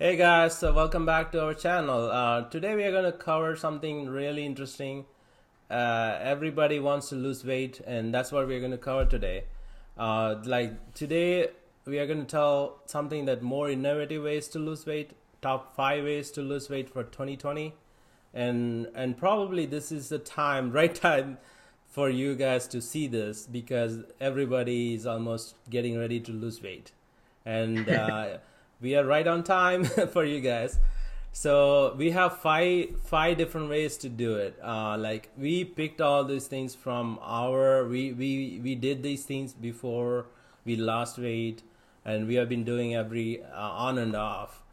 Hey guys, so welcome back to our channel. Today we are going to cover something really interesting. Everybody wants to lose weight, and that's what we're going to cover today. Today we are going to tell something that more innovative ways to lose weight, top 5 ways to lose weight for 2020, and probably this is the right time for you guys to see this because everybody is almost getting ready to lose weight, and we are right on time for you guys. So we have five different ways to do it. Like we picked all these things from we did these things before we lost weight, and we have been doing every on and off.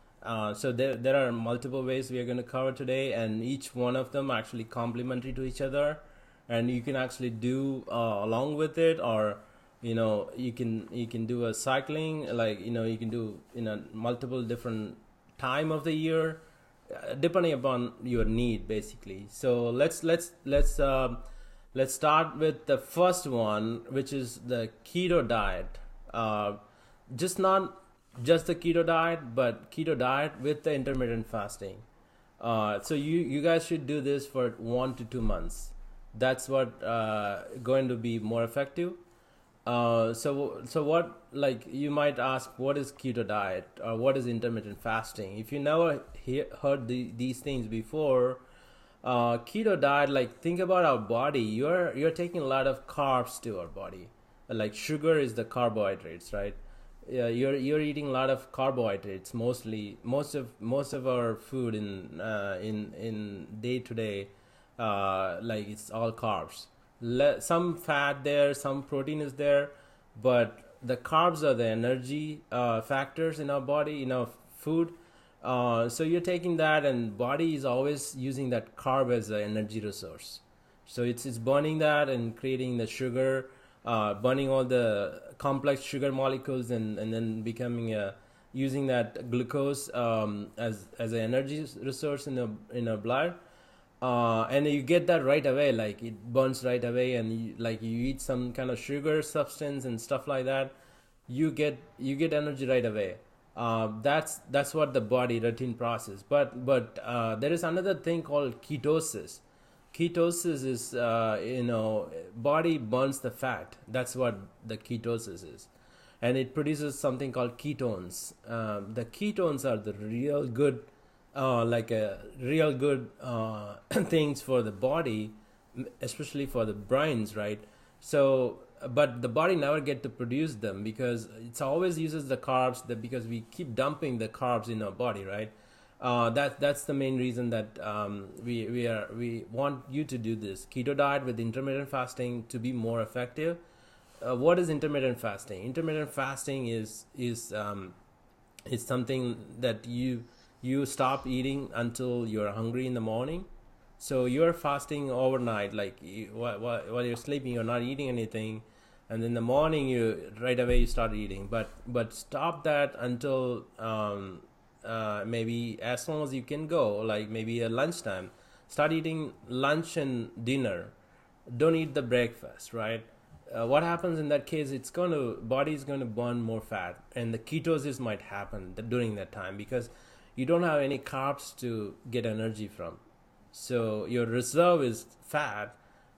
So there are multiple ways we are going to cover today, and each one of them actually complementary to each other, and you can actually do along with it, or you can do a cycling, like you can do in a multiple different time of the year, depending upon your need basically. So let's start with the first one, which is the keto diet. Just not just the keto diet, but keto diet with the intermittent fasting. So you guys should do this for 1 to 2 months. That's what going to be more effective. So what, like you might ask, what is keto diet or what is intermittent fasting? If you never heard these things before, keto diet, like think about our body. You're taking a lot of carbs to our body. Like sugar is the carbohydrates, right? Yeah, you're eating a lot of carbohydrates. Mostly, most of our food in day to day, like it's all carbs. Some fat there, some protein is there, but the carbs are the energy factors in our body, in our food. So you're taking that, and body is always using that carb as an energy resource. So it's burning that and creating the sugar, burning all the complex sugar molecules, and then becoming using that glucose as an energy resource in our blood. And you get that right away, like it burns right away, and you eat some kind of sugar substance and stuff like that, you get energy right away. That's what the body routine process. But there is another thing called ketosis. Ketosis is body burns the fat. That's what the ketosis is, and it produces something called ketones. The ketones are the real good things for the body, especially for the brains, right? So but the body never get to produce them because it's always uses the carbs, because we keep dumping the carbs in our body, right? That's the main reason that we want you to do this keto diet with intermittent fasting to be more effective. What is intermittent fasting? Intermittent fasting is something that you stop eating until you're hungry in the morning. So you're fasting overnight, like while you're sleeping, you're not eating anything, and in the morning you right away you start eating. But stop that until maybe as long as you can go, like maybe at lunchtime. Start eating lunch and dinner. Don't eat the breakfast, right? What happens in that case? Body is going to burn more fat, and the ketosis might happen during that time because you don't have any carbs to get energy from. So your reserve is fat.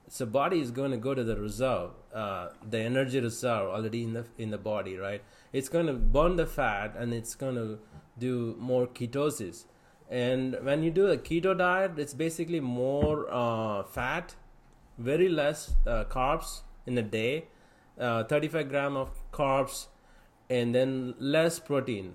So body is going to go to the reserve, the energy reserve already in the body, right? It's going to burn the fat, and it's going to do more ketosis. And when you do a keto diet, it's basically more fat, very less carbs in a day, 35 gram of carbs, and then less protein.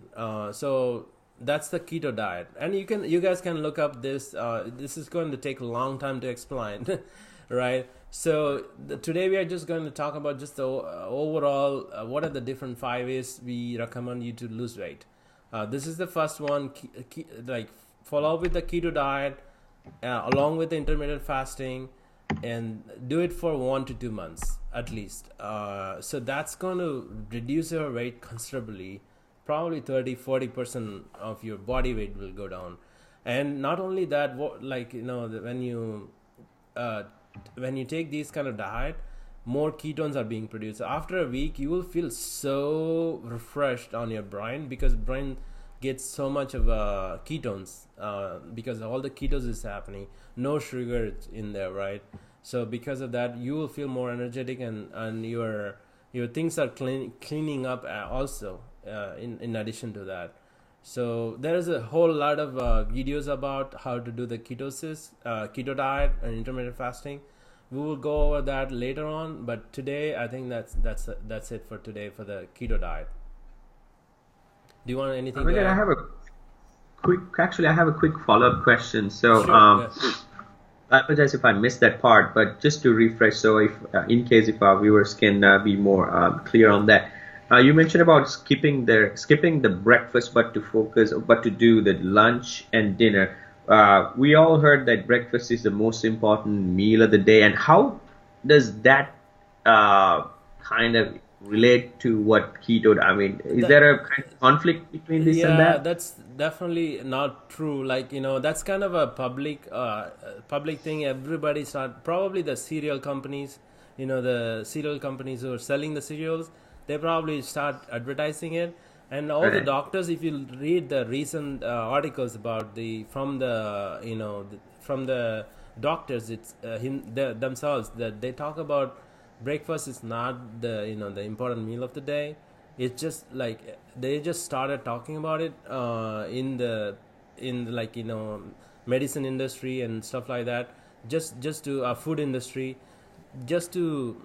So that's the keto diet, and you guys can look up this. This is going to take a long time to explain, right? So today we are just going to talk about just the overall what are the different 5 ways we recommend you to lose weight. This is the first one, like follow up with the keto diet along with the intermittent fasting, and do it for 1 to 2 months at least. So that's going to reduce your weight considerably. Probably 30-40% of your body weight will go down. And not only that, when you take these kind of diet, more ketones are being produced. After a week, you will feel so refreshed on your brain, because brain gets so much of ketones because all the ketones is happening, no sugar in there, right? So because of that, you will feel more energetic, and your things are cleaning up also in addition to that. So there is a whole lot of videos about how to do the keto diet and intermittent fasting. We will go over that later on, but today I think that's it for today for the keto diet. Do you want anything to Again, add? I have a quick follow-up question. So, Sure. Yeah. I apologize if I missed that part, but just to refresh, so if, in case if our viewers can be more clear on that, you mentioned about skipping the breakfast, but to do the lunch and dinner. We all heard that breakfast is the most important meal of the day, and how does that kind of relate to what keto? I mean, is That there a kind of conflict between this and Yeah, that? that's definitely not true. Like, that's kind of a public thing. Everybody start, probably the cereal companies, the cereal companies who are selling the cereals, they probably start advertising it. And all the Right. doctors, if you read the recent articles about from the doctors, it's themselves, that they talk about breakfast is not the important meal of the day. It's just like they just started talking about it in like medicine industry and stuff like that, just to food industry, just to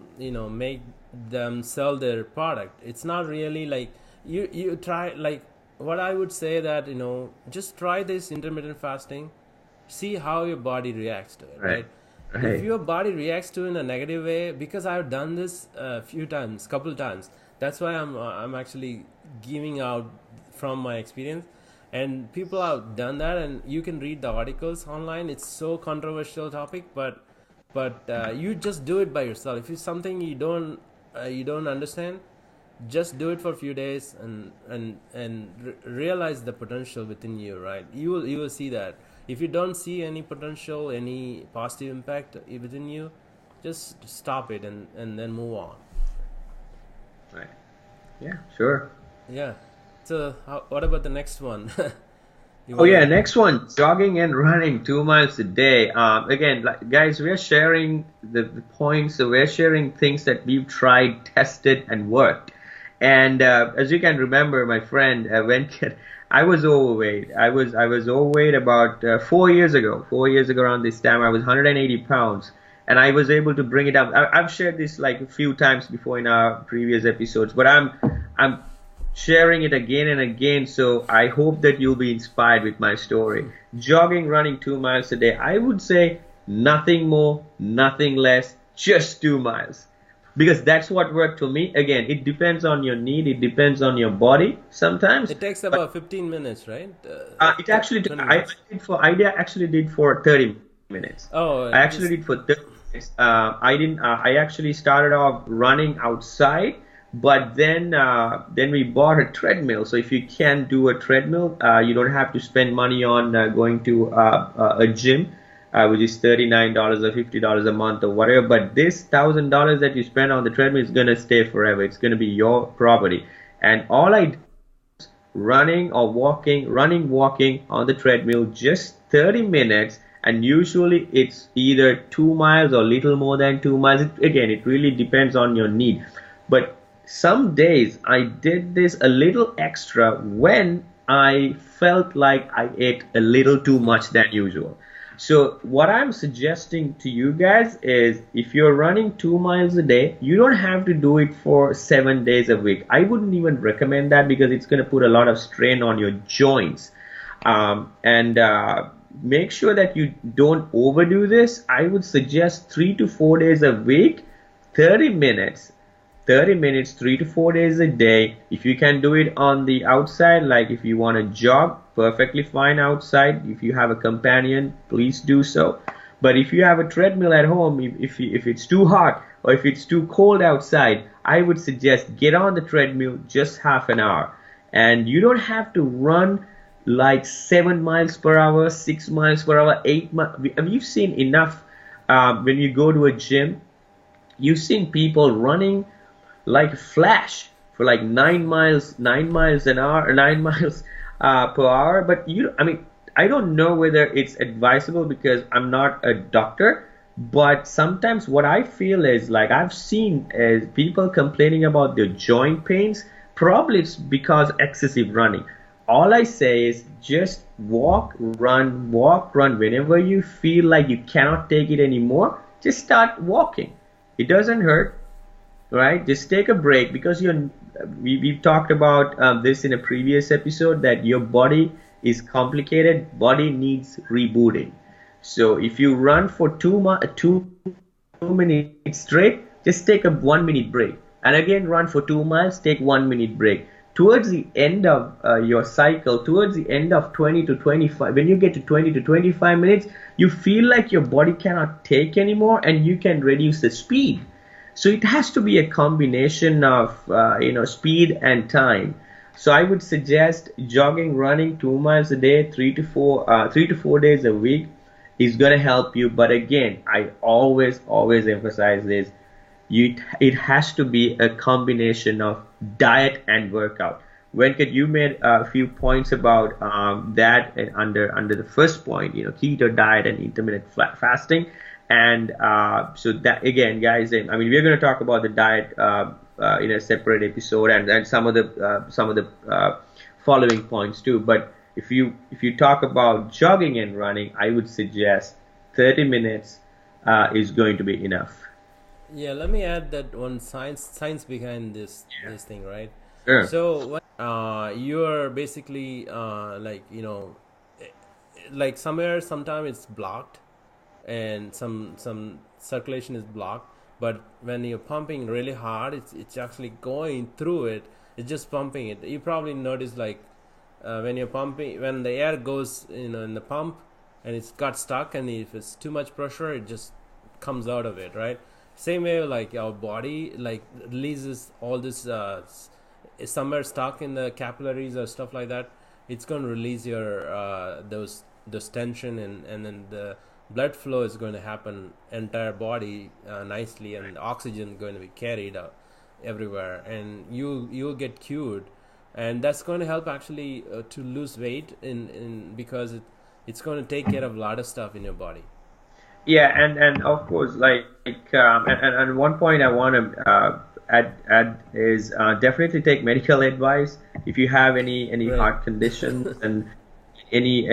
make them sell their product. It's not really like you try, like, what I would say that just try this intermittent fasting, see how your body reacts to it, Right. right? If Right. your body reacts to in a negative way, because I've done this a few times, couple times, that's why I'm actually giving out from my experience, and people have done that, and you can read the articles online. It's so controversial topic, but you just do it by yourself. If it's something you don't understand, just do it for a few days, and realize the potential within you, right? You will see that. If you don't see any potential, any positive impact within you, just stop it, and then move on. Right. Yeah, sure. Yeah. So what about the next one? You Oh yeah, wanna? next one, jogging and running 2 miles a day. Again, like, guys, we're sharing the points, so we're sharing things that we've tried, tested, and worked. And as you can remember, my friend, when I was overweight, I was overweight about 4 years ago. 4 years ago around this time, I was 180 pounds, and I was able to bring it up. I've shared this like a few times before in our previous episodes, but I'm sharing it again and again. So I hope that you'll be inspired with my story. Jogging, running 2 miles a day. I would say nothing more, nothing less, just 2 miles. Because that's what worked for me. Again, it depends on your need, it depends on your body sometimes. It takes But about 15 minutes, right? it actually, 20 I minutes. did for, I actually did for 30 minutes. Oh, I actually just did for 30 minutes. I didn't. I actually started off running outside, but then we bought a treadmill. So if you can do a treadmill, you don't have to spend money on going to a gym, which is $39 or $50 a month or whatever. But this $1,000 that you spend on the treadmill is gonna stay forever. It's gonna be your property. And all I running or walking, running, walking on the treadmill, just 30 minutes. And usually it's either 2 miles or little more than 2 miles. Again, it really depends on your need. But some days I did this a little extra when I felt like I ate a little too much than usual. So what I'm suggesting to you guys is, if you're running 2 miles a day, you don't have to do it for 7 days a week. I wouldn't even recommend that, because it's going to put a lot of strain on your joints. And make sure that you don't overdo this. I would suggest 3 to 4 days a week, 30 minutes. 30 minutes, 3 to 4 days a day. If you can do it on the outside, like if you want to jog, perfectly fine outside. If you have a companion, please do so. But if you have a treadmill at home, if it's too hot or if it's too cold outside, I would suggest get on the treadmill just half an hour. And you don't have to run like 7 miles per hour, 6 miles per hour, 8 miles. You've seen enough when you go to a gym. You've seen people running like flash for like 9 miles an hour, or 9 miles per hour. But I mean, I don't know whether it's advisable because I'm not a doctor. But sometimes what I feel is like I've seen people complaining about their joint pains. Probably it's because excessive running. All I say is just walk, run. Whenever you feel like you cannot take it anymore, just start walking. It doesn't hurt, right? Just take a break because we've talked about this in a previous episode that your body is complicated. Body needs rebooting. So if you run for 2 minutes straight, just take a 1 minute break, and again run for 2 miles, take 1 minute break. Towards the end of your cycle, towards the end of 20 to 25, when you get to 20 to 25 minutes, you feel like your body cannot take anymore, and you can reduce the speed. So it has to be a combination of speed and time. So I would suggest jogging, running 2 miles a day, 3 to 4 days a week is going to help you. But again, I always emphasize this. It has to be a combination of diet and workout. Venkat, you made a few points about that under the first point, keto diet and intermittent fasting. And so that again, guys, I mean, we're going to talk about the diet in a separate episode, and some of the following points too. But if you talk about jogging and running, I would suggest 30 minutes is going to be enough. Yeah, let me add that one science behind this thing, right? Sure. So you're basically like somewhere sometime it's blocked and some circulation is blocked, but when you're pumping really hard, it's actually going through it. It's just pumping it. You probably notice like when you're pumping, when the air goes in the pump and it's got stuck, and if it's too much pressure, it just comes out of it, right? Same way, like our body like releases all this somewhere stuck in the capillaries or stuff like that. It's going to release your those tension, and then the blood flow is going to happen entire body nicely, and oxygen going to be carried everywhere, and you'll get cured, and that's going to help actually to lose weight in because it's going to take care of a lot of stuff in your body. Yeah, and of course, and one point I want to add is definitely take medical advice if you have any Right. heart conditions and any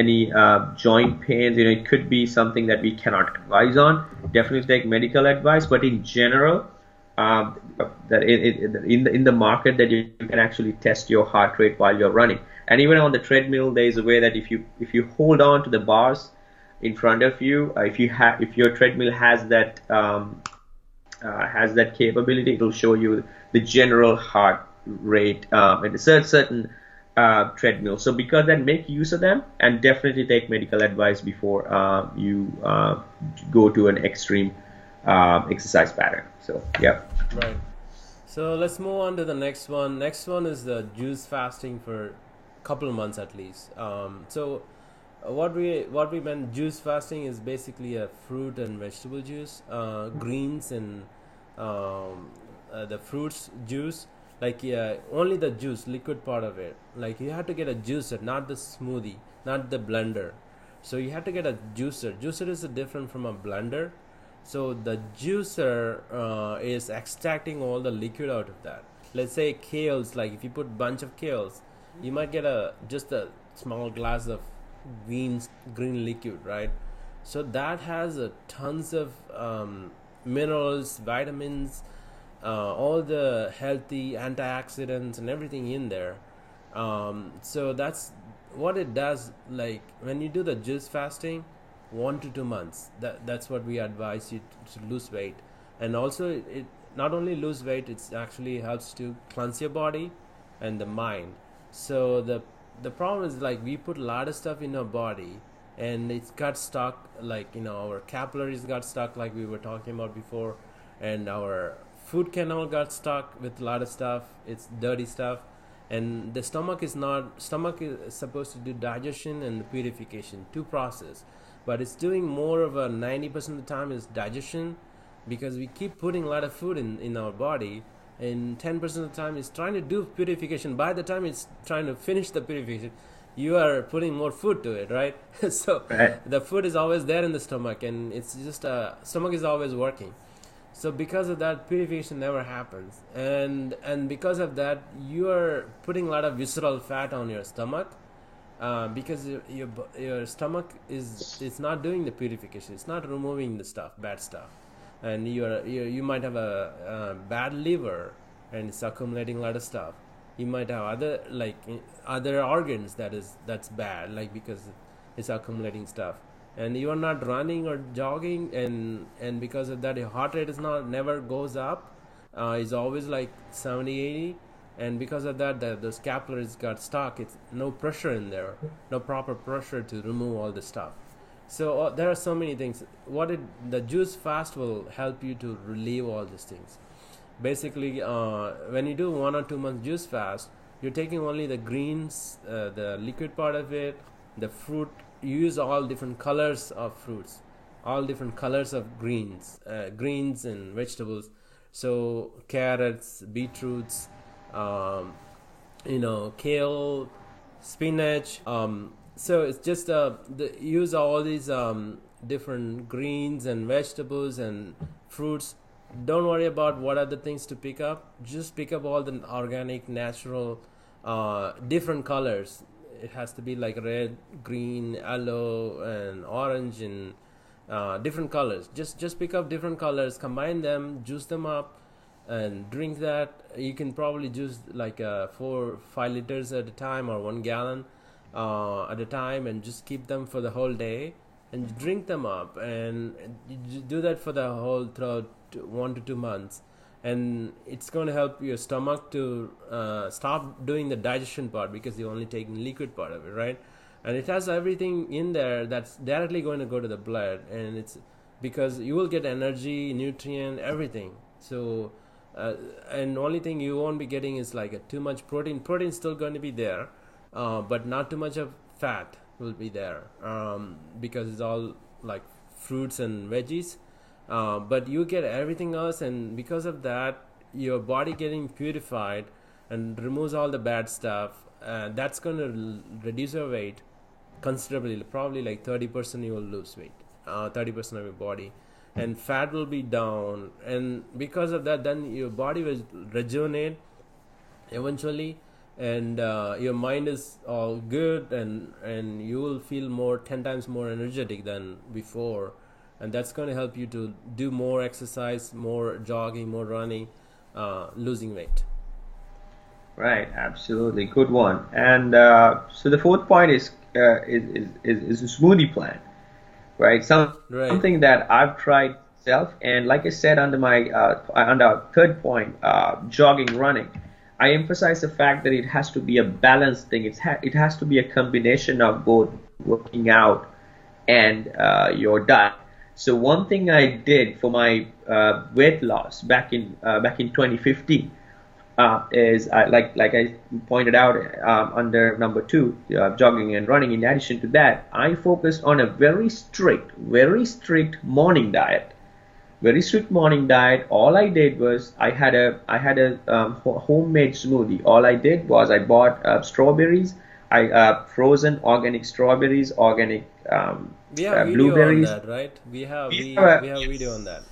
joint pains. It could be something that we cannot advise on. Definitely take medical advice. But in general, that in the market that you can actually test your heart rate while you're running, and even on the treadmill, there is a way that if you hold on to the bars in front of you, if your treadmill has that capability, it'll show you the general heart rate at a certain treadmill. So because that, make use of them, and definitely take medical advice before you go to an extreme exercise pattern. So yeah. Right. So let's move on to the next one. Next one is the juice fasting for a couple of months at least. So what we meant juice fasting is basically a fruit and vegetable juice, greens and the fruits juice, like only the juice, liquid part of it. Like you have to get a juicer, not the smoothie, not the blender. So you have to get a juicer. Juicer is different from a blender. So the juicer is extracting all the liquid out of that. Let's say kales, like if you put bunch of kales, you might get just a small glass of green liquid, right? So that has tons of minerals, vitamins, all the healthy antioxidants and everything in there. So that's what it does. Like when you do the juice fasting, 1 to 2 months, that's what we advise you to lose weight. And also it not only lose weight, it actually helps to cleanse your body and the mind. So the problem is, like, we put a lot of stuff in our body and it's got stuck, like our capillaries got stuck, like we were talking about before, and our food canal got stuck with a lot of stuff. It's dirty stuff, and the stomach is supposed to do digestion and purification, two process, but it's doing more of a 90% of the time is digestion, because we keep putting a lot of food in our body, and 10% of the time it's trying to do purification. By the time it's trying to finish the purification, you are putting more food to it, right? So Right. the food is always there in the stomach, and it's just stomach is always working. So because of that, purification never happens, and because of that, you are putting a lot of visceral fat on your stomach, because your stomach is it's not doing the purification. It's not removing the stuff, bad stuff, and you might have a bad liver, and it's accumulating a lot of stuff. You might have other other organs that's bad, like because it's accumulating stuff, and you are not running or jogging, and because of that, your heart rate is not never goes up. It's always like 70, 80, and because of that, the capillaries got stuck. It's no pressure in there, no proper pressure to remove all the stuff. So there are so many things. The juice fast will help you to relieve all these things. Basically, when you do 1 or 2 months juice fast, you're taking only the greens, the liquid part of it, the fruit. You use all different colors of fruits, all different colors of greens and vegetables. So carrots, beetroots, um, kale, spinach. So it's just use all these different greens and vegetables and fruits. Don't worry about what are the things to pick up. Just pick up all the organic, natural, different colors. It has to be like red, green, yellow, and orange, and different colors. Just pick up different colors, combine them, juice them up, and drink that. You can probably juice like 4 5 liters at a time, or 1 gallon at a time, and just keep them for the whole day and drink them up, and you do that for the whole throughout 1 to 2 months, and it's going to help your stomach to stop doing the digestion part, because you're only taking liquid part of it, right? And it has everything in there that's directly going to go to the blood, and it's because you will get energy, nutrient, everything. So and only thing you won't be getting is like too much protein still going to be there, but not too much of fat will be there, because it's all like fruits and veggies, but you get everything else, and because of that, your body getting purified and removes all the bad stuff. That's going to reduce your weight considerably. Probably like 30% you will lose weight, 30% of your body, and fat will be down, and because of that, then your body will rejuvenate eventually, and your mind is all good, and you will feel 10 times more energetic than before, and that's going to help you to do more exercise, more jogging, more running, losing weight. Right, absolutely, good one. And so the fourth point is a smoothie plan, right? Right. Something that I've tried myself, and like I said under my under our third point, jogging, running. I emphasize the fact that it has to be a balanced thing. It has to be a combination of both working out and your diet. So one thing I did for my weight loss back in 2015 is like I pointed out under number two, jogging and running. In addition to that, I focused on a very strict morning diet. Very strict morning diet. All I did was I had a homemade smoothie. All I did was I bought strawberries, I frozen organic strawberries, organic We have video on blueberries. that, right? We have We have we have video on that.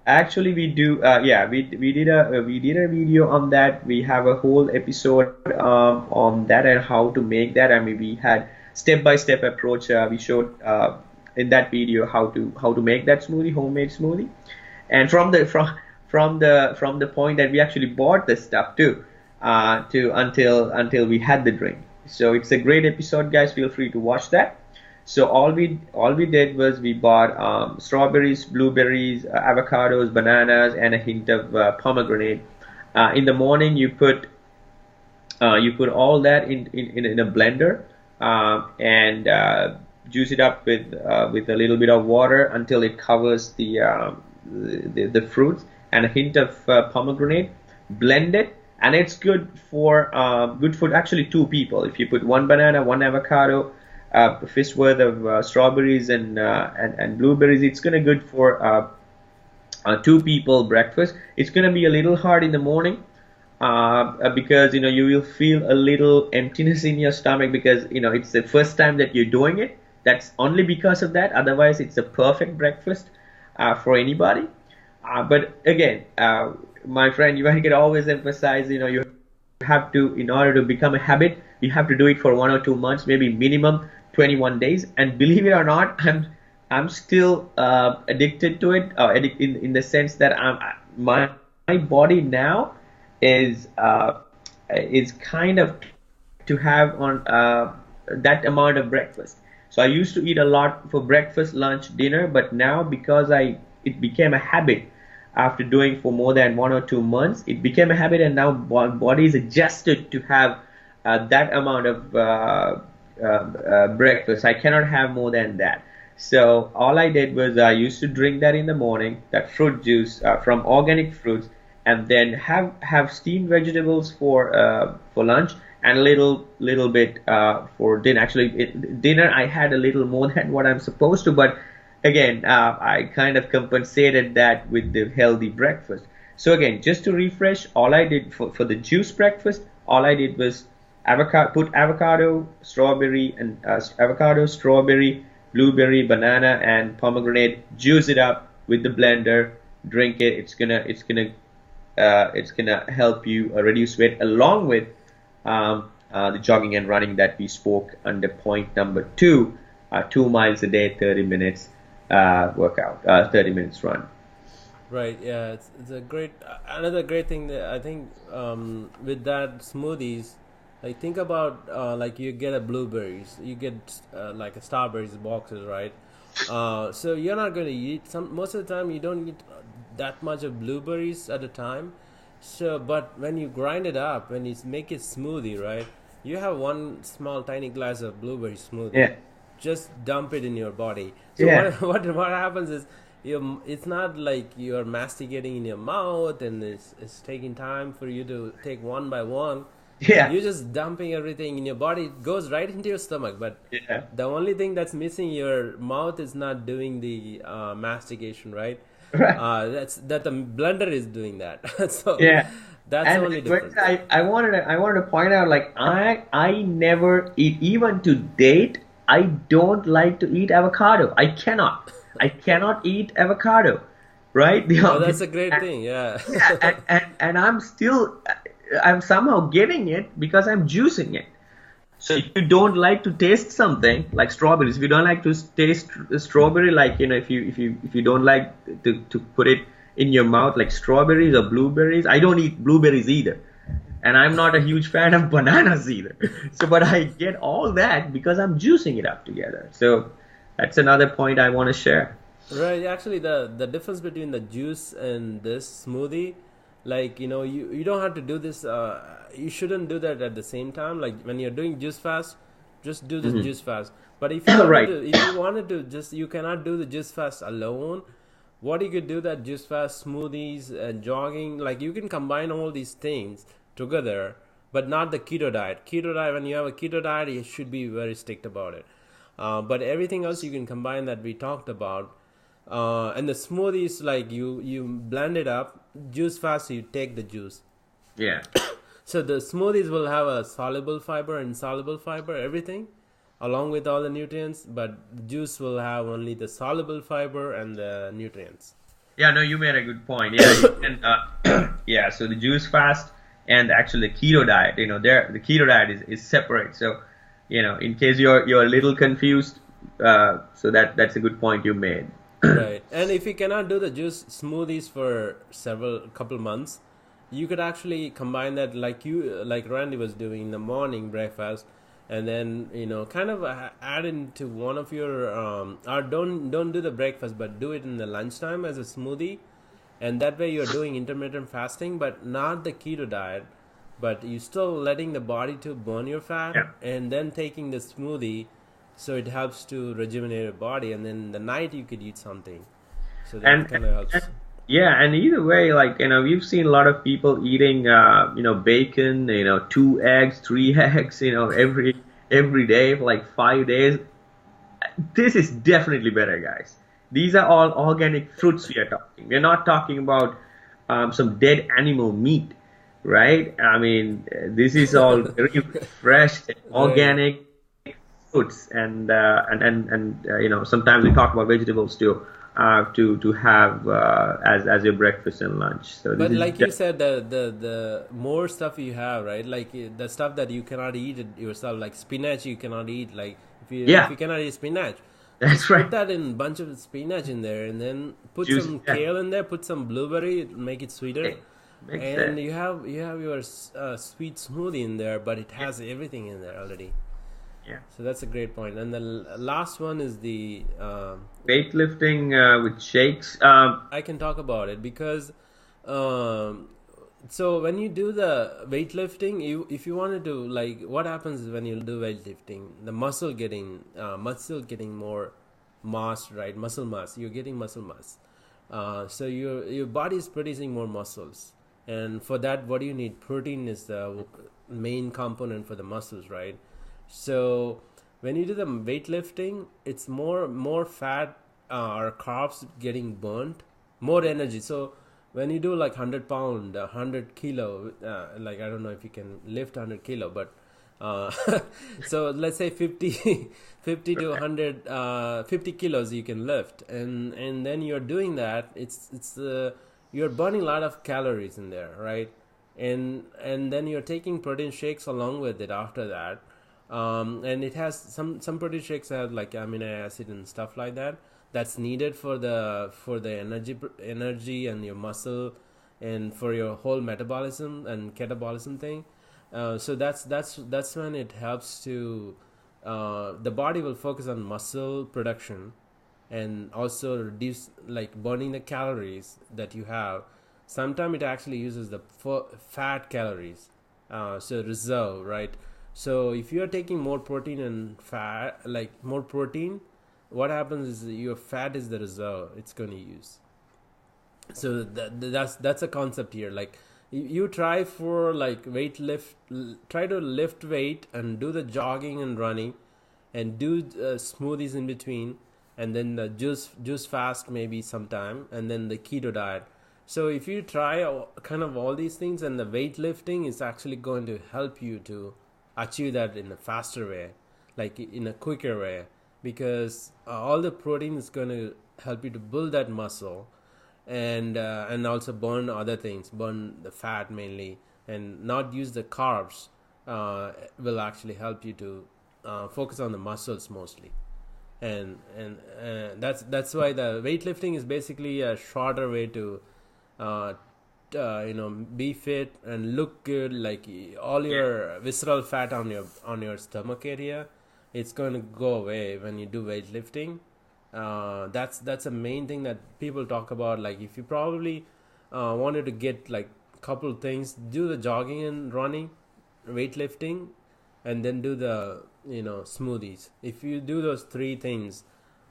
Actually, we do. Yeah, we did a video on that. We have a whole episode on that and how to make that. I mean, we had step-by-step approach. We showed in that video how to make that smoothie, homemade smoothie, and from the point that we actually bought the stuff too, to until we had the drink. So it's a great episode, guys. Feel free to watch that. So all we did was we bought strawberries, blueberries, avocados, bananas, and a hint of pomegranate. In the morning, you put all that in a blender, and juice it up with a little bit of water until it covers the fruits and a hint of pomegranate. Blend it, and it's good for actually two people. If you put one banana, one avocado, a fist worth of strawberries and blueberries, it's gonna good for two people breakfast. It's gonna be a little hard in the morning, because you will feel a little emptiness in your stomach because it's the first time that you're doing it. That's only because of that. Otherwise, it's a perfect breakfast for anybody. But again, my friend, I can always emphasize, you have to, in order to become a habit, you have to do it for 1 or 2 months, maybe minimum 21 days. And believe it or not, I'm still addicted to it, in the sense that my body now is kind of to have on that amount of breakfast. So I used to eat a lot for breakfast, lunch, dinner, but now because I it became a habit after doing for more than 1 or 2 months, it became a habit, and now body is adjusted to have that amount of breakfast. I cannot have more than that. So all I did was I used to drink that in the morning, that fruit juice from organic fruits, and then have steamed vegetables for lunch, and a little bit for dinner. Actually, dinner I had a little more than what I'm supposed to, but again, I kind of compensated that with the healthy breakfast. So again, just to refresh, all I did for the juice breakfast, all I did was avocado, strawberry, blueberry, banana, and pomegranate. Juice it up with the blender. Drink it. It's gonna help you reduce weight, along with the jogging and running that we spoke under point number 2. 2 miles a day, 30 minutes workout, 30 minutes run. Right. Yeah. It's a great. Another great thing that I think with that smoothies, like think about like you get a blueberries, you get like a strawberries boxes, right? So you're not going to eat some. Most of the time, you don't eat that much of blueberries at a time. So, but when you grind it up, when you make it smoothie, right? You have one small tiny glass of blueberry smoothie. Yeah. Just dump it in your body. So Yeah. what happens is it's not like you're masticating in your mouth and it's taking time for you to take one by one. Yeah. You're just dumping everything in your body. It goes right into your stomach. But Yeah. the only thing that's missing, your mouth is not doing the mastication, right? Right. That's that the blender is doing that. So Yeah. that's the And only but difference. I wanted to point out, like, I never eat, even to date. I don't like to eat avocado. I cannot eat avocado, right? Oh, that's a great thing. Yeah. Yeah, and I'm somehow getting it because I'm juicing it. So if you don't like to taste something like strawberries, if you don't like to taste strawberry, like, if you don't like to put it in your mouth like strawberries or blueberries, I don't eat blueberries either. And I'm not a huge fan of bananas either. So, but I get all that because I'm juicing it up together. So that's another point I want to share. Right. Actually, the difference between the juice and this smoothie, like you don't have to do this. You shouldn't do that at the same time. Like when you're doing juice fast, just do this juice fast. But if you wanted Right. to, if you wanted to, just you cannot do the juice fast alone. What you could do that juice fast, smoothies, and jogging, like you can combine all these things together, but not the keto diet. Keto diet, when you have a keto diet, you should be very strict about it. But everything else you can combine that we talked about. And the smoothies, like you blend it up, juice fast, you take the juice. Yeah. So the smoothies will have a soluble fiber, insoluble fiber, everything, along with all the nutrients. But the juice will have only the soluble fiber and the nutrients. Yeah, no, you made a good point. Yeah, you can, yeah. So the juice fast and actually the keto diet, the keto diet is separate. So, in case you're a little confused, so that's a good point you made. Right. And if you cannot do the juice smoothies for couple months, you could actually combine that like Randy was doing in the morning breakfast, and then kind of add into one of your or don't do the breakfast, but do it in the lunchtime as a smoothie, and that way you're doing intermittent fasting, but not the keto diet, but you still letting the body to burn your fat, Yeah. and then taking the smoothie, so it helps to rejuvenate your body, and then the night you could eat something, so that And, kind of helps. yeah, and either way, like, we've seen a lot of people eating, bacon, 2 eggs, 3 eggs, every day for like 5 days. This is definitely better, guys. These are all organic fruits we are talking. We're not talking about some dead animal meat. right? I mean, this is all very fresh, Right. organic fruits, and you know, sometimes we talk about vegetables too, to have as your breakfast and lunch. So this But is like you said, the more stuff you have, right? Like the stuff that you cannot eat it yourself, like spinach, you cannot eat. Like if yeah, you cannot eat spinach, that's just put right. that in bunch of spinach in there, and then put Juice, some yeah, kale in there, put some blueberry, make it sweeter, okay. Makes and sense. you have your sweet smoothie in there, but it Yeah, has everything in there already. yeah. So that's a great point. And the last one is the Weightlifting with shakes. I can talk about it because um, so when you do the weightlifting, you if you wanted to like what happens is when you do weightlifting, the muscle getting more mass, right? Muscle mass. You're getting muscle mass. So your body is producing more muscles, and for that, what do you need? Protein is the main component for the muscles, right? So when you do the weightlifting, it's more fat or carbs getting burnt, more energy. So when you do like 100 pound, 100 kilo, like I don't know if you can lift 100 kilo, but uh, so let's say 50, 50 to 100, 50 kilos you can lift, and then you're doing that. It's you're burning a lot of calories in there, right? And then you're taking protein shakes along with it after that, and it has some protein shakes have like amino acid and stuff like that that's needed for the energy and your muscle and for your whole metabolism and catabolism thing. So that's when it helps to the body will focus on muscle production and also reduce like burning the calories that you have. Sometimes it actually uses the fat calories, so reserve, right? So if you are taking more protein and fat, like more protein, what happens is your fat is the reserve it's going to use. So that's a concept here. Like you try for like try to lift weight and do the jogging and running and do smoothies in between, and then the juice fast maybe sometime, and then the keto diet. So if you try kind of all these things, and the weightlifting is actually going to help you to achieve that in a faster way, like in a quicker way, because all the protein is going to help you to build that muscle, and also burn other things, burn the fat mainly, and not use the carbs. Will actually help you to focus on the muscles mostly, and that's why the weightlifting is basically a shorter way to uh, be fit and look good. Like all Yeah, your visceral fat on your stomach area, it's going to go away when you do weightlifting. That's a main thing that people talk about. Like if you probably wanted to get like couple things, do the jogging and running, weightlifting, and then do the smoothies. If you do those three things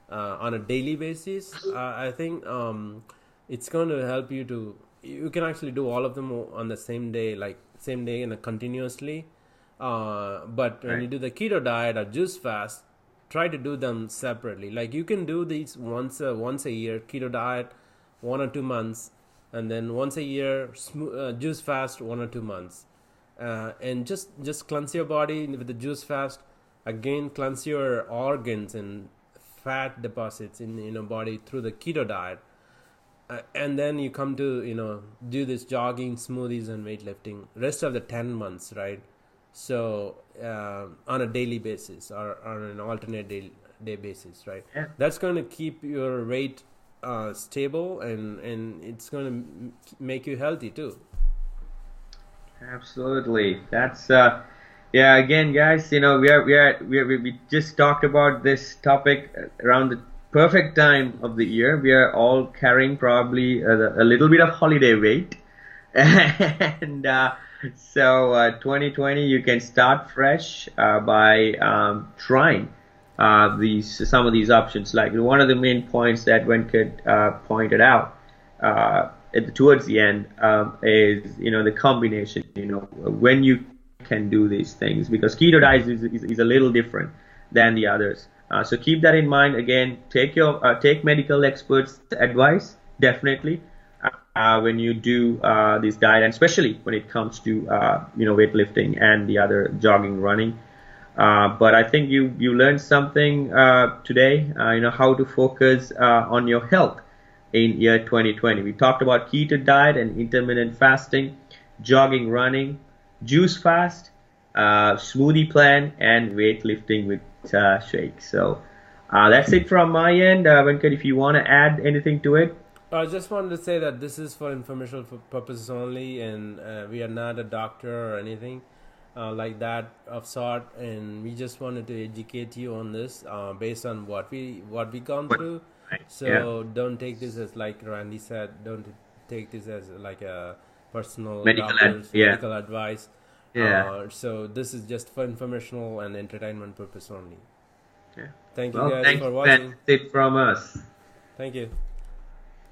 on a daily basis, I think it's going to help you to. You can actually do all of them on the same day, like same day and continuously. But when right. you do the keto diet or juice fast, try to do them separately. Like you can do these once a year keto diet, 1 or 2 months, and then once a year juice fast 1 or 2 months, and just cleanse your body with the juice fast. Again, cleanse your organs and fat deposits in your body through the keto diet, and then you come to do this jogging, smoothies, and weightlifting rest of the 10 months, right? So on a daily basis or on an alternate day basis, right? Yeah, That's going to keep your weight stable, and it's going to make you healthy too. absolutely. That's yeah. Again, guys, you know, we just talked about this topic around the perfect time of the year. We are all carrying probably a little bit of holiday weight, and so 2020 you can start fresh by trying these some of these options. Like one of the main points that Venkat pointed out towards the end is the combination. When you can do these things, because keto diet is a little different than the others. So keep that in mind. Again, take medical experts' advice definitely. when you do this diet, and especially when it comes to weightlifting and the other jogging, running. But I think you learned something today. How to focus on your health in year 2020. We talked about keto diet and intermittent fasting, jogging, running, juice fast, smoothie plan, and weightlifting with shakes. So that's it from my end. Venkat, if you want to add anything to it. I just wanted to say that this is for informational purposes only, and we are not a doctor or anything like that of sort. And we just wanted to educate you on this based on what we gone through. Right. Yeah. So don't take this as, like Randy said, don't take this as like a personal Yeah. medical advice. Yeah. So this is just for informational and entertainment purpose only. Yeah. Thank you Well, guys thanks, for man. watching. That's it from us. Thank you.